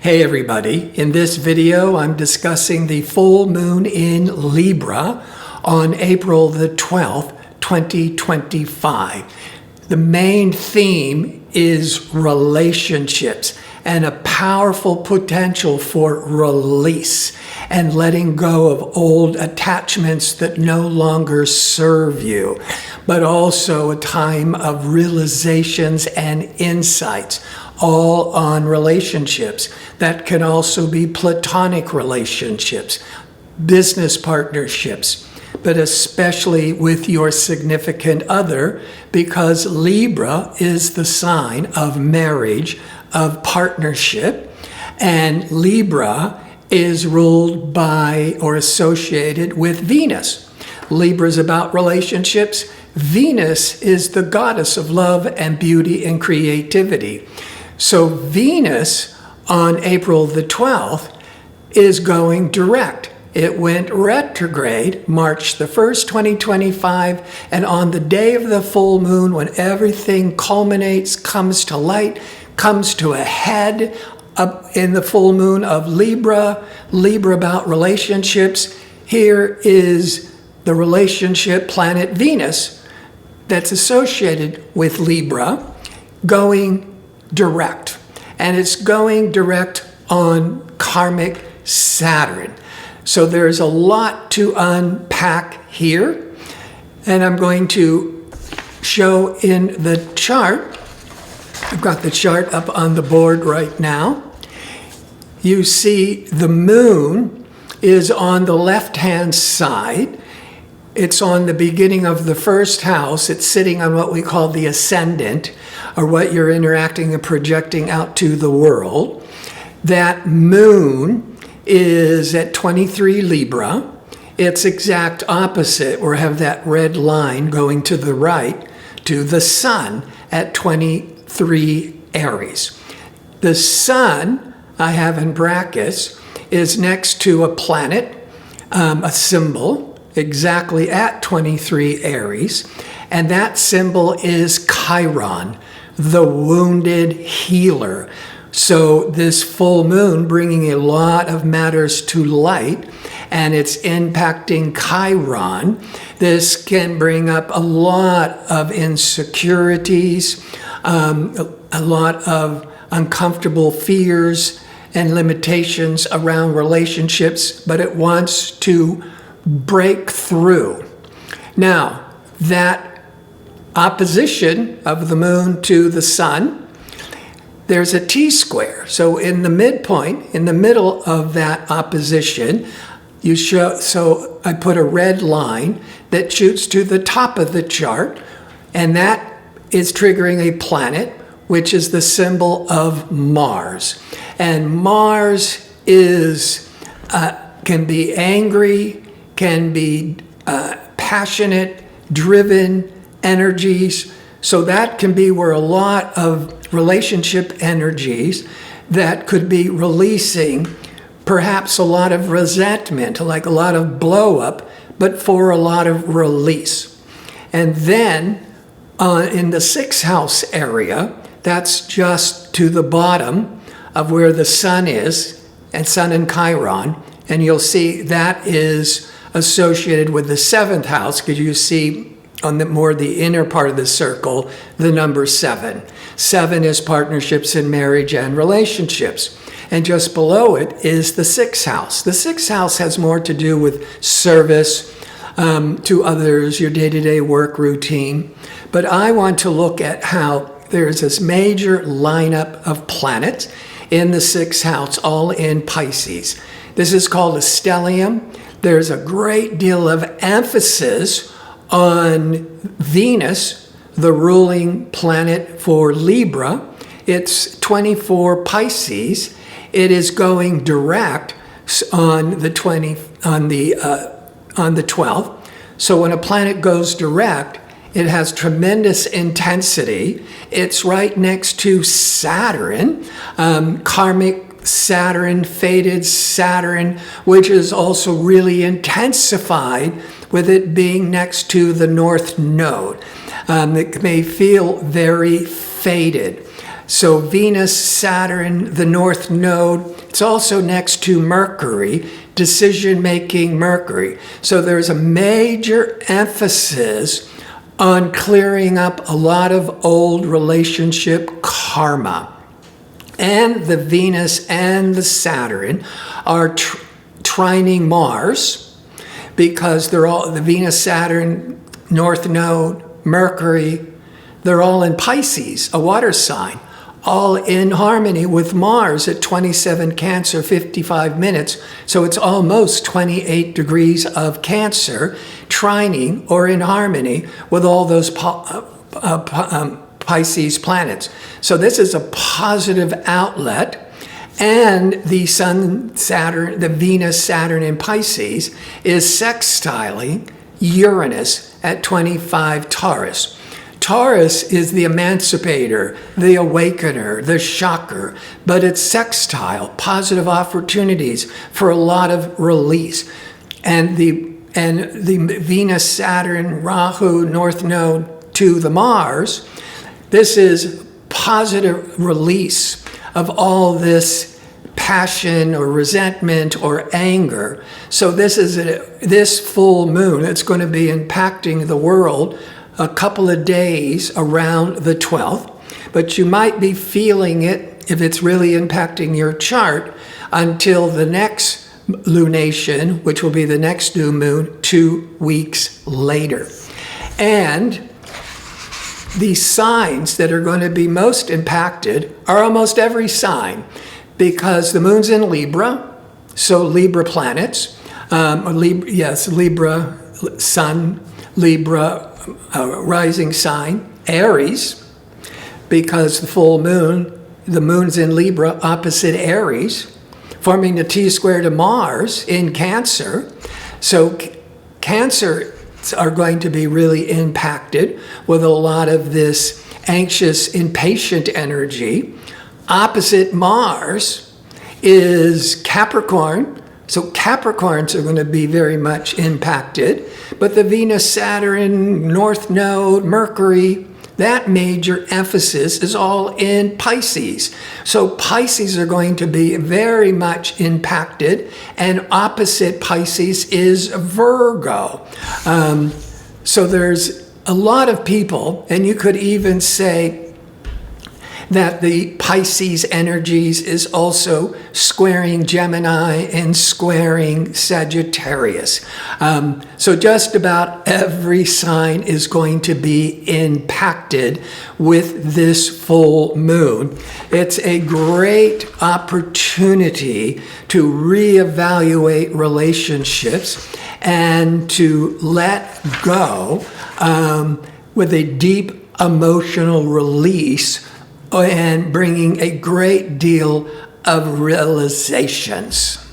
Hey everybody, in this video I'm discussing the full moon in Libra on April the 12th, 2025. The main theme is relationships and a powerful potential for release and letting go of old attachments that no longer serve you, but also a time of realizations and insights, all on relationships. That can also be platonic relationships, business partnerships, but especially with your significant other, because Libra is the sign of marriage, of partnership, and Libra is ruled by or associated with Venus. Libra is about relationships. Venus is the goddess of love and beauty and creativity. So Venus on April the 12th is going direct. It went retrograde March the 1st, 2025, and on the day of the full moon, when everything culminates, comes to light, comes to a head up in the full moon of Libra about relationships, here is the relationship planet Venus that's associated with Libra going direct. And it's going direct on karmic Saturn. So there's a lot to unpack here, and I'm going to show in the chart. I've got the chart up on the board right now. You see the moon is on the left-hand side. It's on the beginning of the first house. It's sitting on what we call the ascendant, or what you're interacting and projecting out to the world. That moon is at 23 Libra. Its exact opposite, or have that red line going to the right, to the sun at 23 Aries. The sun, I have in brackets, is next to a planet, a symbol, exactly at 23 Aries. And that symbol is Chiron, the wounded healer. So this full moon bringing a lot of matters to light, and it's impacting Chiron. This can bring up a lot of insecurities, a lot of uncomfortable fears and limitations around relationships, but it wants to break through. Now, that opposition of the moon to the sun, there's a T-square. So in the midpoint, in the middle of that opposition, so I put a red line that shoots to the top of the chart, and that is triggering a planet, which is the symbol of Mars. And Mars is can be angry, can be passionate, driven energies. So that can be where a lot of relationship energies that could be releasing perhaps a lot of resentment, like a lot of blow up, but for a lot of release. And then in the sixth house area, that's just to the bottom of where the sun is, and sun and Chiron, and you'll see that is associated with the seventh house, because you see on the inner part of the circle, the number 7. 7 is partnerships in marriage and relationships. And just below it is the sixth house. The sixth house has more to do with service to others, your day-to-day work routine. But I want to look at how there's this major lineup of planets in the sixth house, all in Pisces. This is called a stellium. There's a great deal of emphasis on Venus, the ruling planet for Libra. It's 24 Pisces. It is going direct on the 12th. So when a planet goes direct, it has tremendous intensity. It's right next to Saturn, karmic Saturn, fated Saturn, which is also really intensified with it being next to the North Node. It may feel very fated. So Venus, Saturn, the North Node, it's also next to Mercury, decision-making Mercury. So there's a major emphasis on clearing up a lot of old relationship karma. And the Venus and the Saturn are trining Mars, because they're all, the Venus, Saturn, North Node, Mercury, they're all in Pisces, a water sign, all in harmony with Mars at 27 Cancer, 55 minutes. So it's almost 28 degrees of Cancer, trining or in harmony with all those Pisces planets. So this is a positive outlet. And the Sun, Saturn, the Venus, Saturn in Pisces is sextiling Uranus at 25 Taurus. Taurus is the emancipator, the awakener, the shocker, but it's sextile, positive opportunities for a lot of release. And the Venus, Saturn, Rahu, North Node to the Mars, this is positive release of all this passion or resentment or anger. So this is this full moon. It's going to be impacting the world a couple of days around the 12th, but you might be feeling it if it's really impacting your chart until the next lunation, which will be the next new moon 2 weeks later. And the signs that are going to be most impacted are almost every sign, because the moon's in Libra, so Libra planets, Libra sun, Libra rising sign, Aries, because the full moon, the moon's in Libra opposite Aries, forming the T-square to Mars in Cancer. So Cancer are going to be really impacted with a lot of this anxious, impatient energy. Opposite Mars is Capricorn. So Capricorns are going to be very much impacted. But the Venus, Saturn, North Node, Mercury, that major emphasis is all in Pisces. So Pisces are going to be very much impacted, and opposite Pisces is Virgo. So there's a lot of people, and you could even say that the Pisces energies is also squaring Gemini and squaring Sagittarius. So just about every sign is going to be impacted with this full moon. It's a great opportunity to reevaluate relationships and to let go with a deep emotional release, and bringing a great deal of realizations.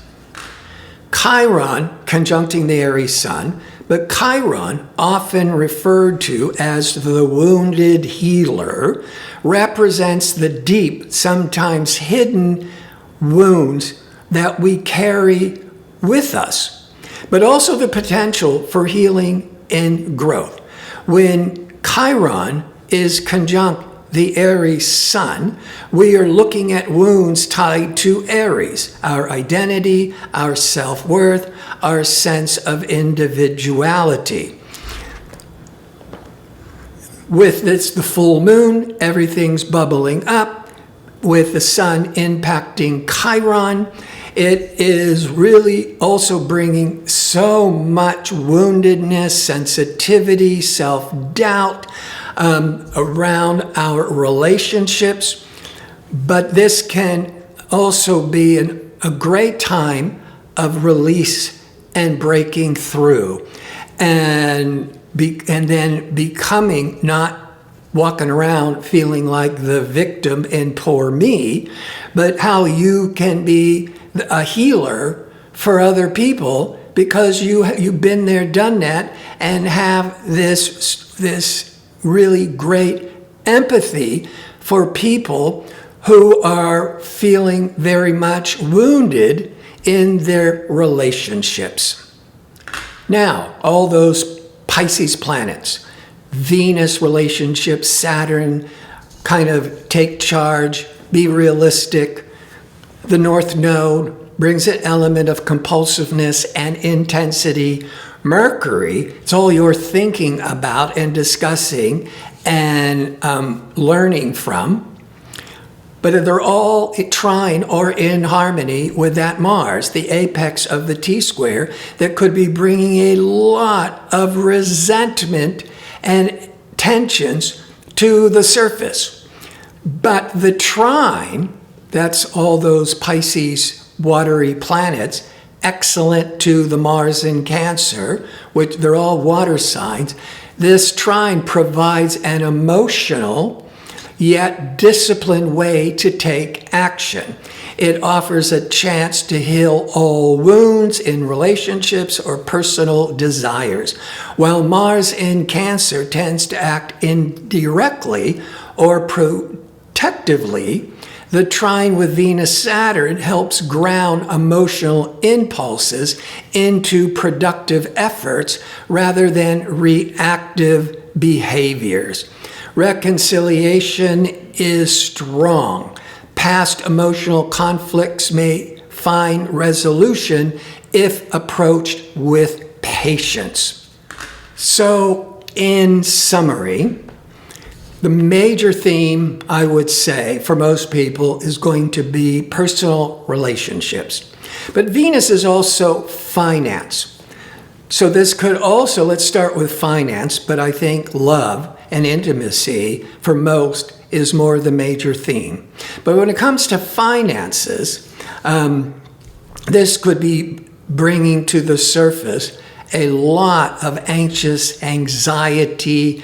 Chiron conjuncting the Aries sun, but Chiron, often referred to as the wounded healer, represents the deep, sometimes hidden wounds that we carry with us, but also the potential for healing and growth. When Chiron is conjunct the Aries sun, we are looking at wounds tied to Aries, our identity, our self-worth, our sense of individuality. With this, the full moon, everything's bubbling up. With the sun impacting Chiron, it is really also bringing so much woundedness, sensitivity, self-doubt, around our relationships, but this can also be a great time of release and breaking through, and then becoming, not walking around feeling like the victim and poor me, but how you can be a healer for other people, because you've been there, done that, and have this really great empathy for people who are feeling very much wounded in their relationships. Now, all those Pisces planets, Venus relationships, Saturn, kind of take charge, be realistic. The North Node brings an element of compulsiveness and intensity. Mercury, it's all you're thinking about and discussing and learning from. But they're all trine or in harmony with that Mars, the apex of the T-square, that could be bringing a lot of resentment and tensions to the surface. But the trine, that's all those Pisces watery planets, excellent to the Mars in Cancer, which they're all water signs. This trine provides an emotional yet disciplined way to take action. It offers a chance to heal all wounds in relationships or personal desires, while Mars in Cancer tends to act indirectly or protectively. The trine with Venus-Saturn helps ground emotional impulses into productive efforts rather than reactive behaviors. Reconciliation is strong. Past emotional conflicts may find resolution if approached with patience. So, in summary, the major theme, I would say, for most people is going to be personal relationships. But Venus is also finance. So this could also, let's start with finance, but I think love and intimacy for most is more the major theme. But when it comes to finances, this could be bringing to the surface a lot of anxious anxiety,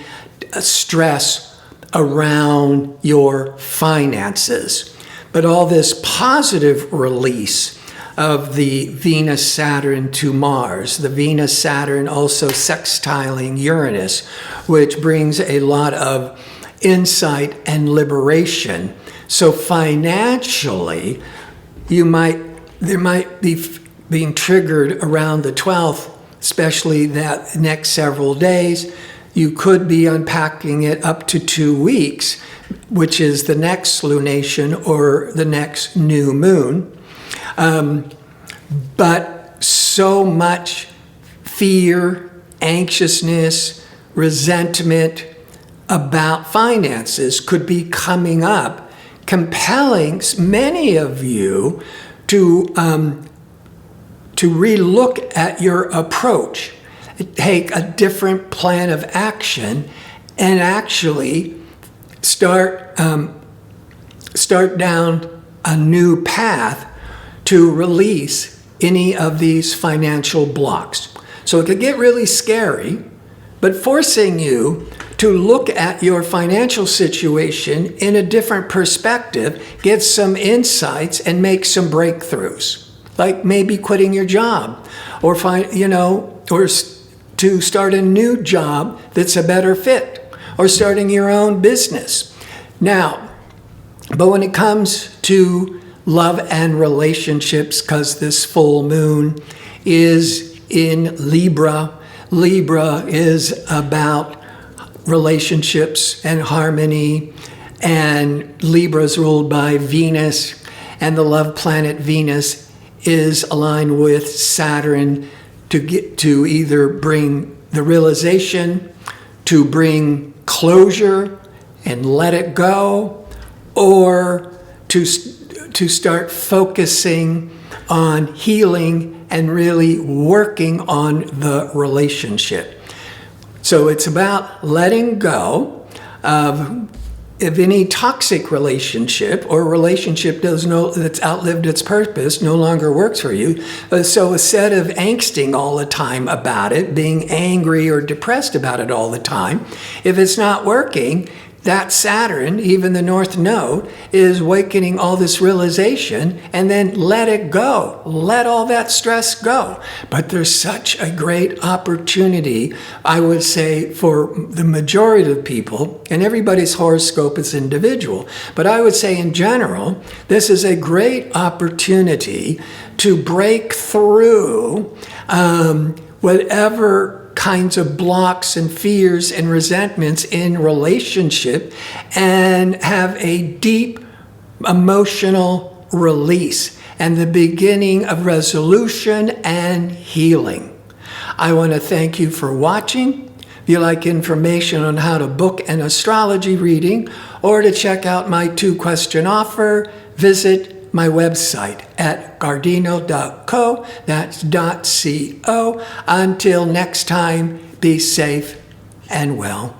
stress around your finances. But all this positive release of the Venus-Saturn to Mars, the Venus-Saturn also sextiling Uranus, which brings a lot of insight and liberation. So financially, there might be being triggered around the 12th, especially that next several days. You could be unpacking it up to 2 weeks, which is the next lunation or the next new moon. But so much fear, anxiousness, resentment about finances could be coming up, compelling many of you to relook at your approach, take a different plan of action, and actually start down a new path to release any of these financial blocks. So it could get really scary, but forcing you to look at your financial situation in a different perspective, get some insights and make some breakthroughs, like maybe quitting your job or to start a new job that's a better fit, or starting your own business. Now, but when it comes to love and relationships, because this full moon is in Libra. Libra is about relationships and harmony, and Libra is ruled by Venus, and the love planet Venus is aligned with Saturn to either bring the realization, to bring closure and let it go, or to start focusing on healing and really working on the relationship. So it's about letting go of any toxic relationship or relationship that's outlived its purpose, no longer works for you. So instead of angsting all the time about it, being angry or depressed about it all the time, if it's not working, that Saturn, even the North Node, is awakening all this realization, and then let it go. Let all that stress go. But there's such a great opportunity, I would say, for the majority of people, and everybody's horoscope is individual, but I would say in general, this is a great opportunity to break through whatever kinds of blocks and fears and resentments in relationship and have a deep emotional release and the beginning of resolution and healing. I want to thank you for watching. If you like information on how to book an astrology reading or to check out my 2-question offer, visit my website at gardino.co. That's .co. Until next time, be safe and well.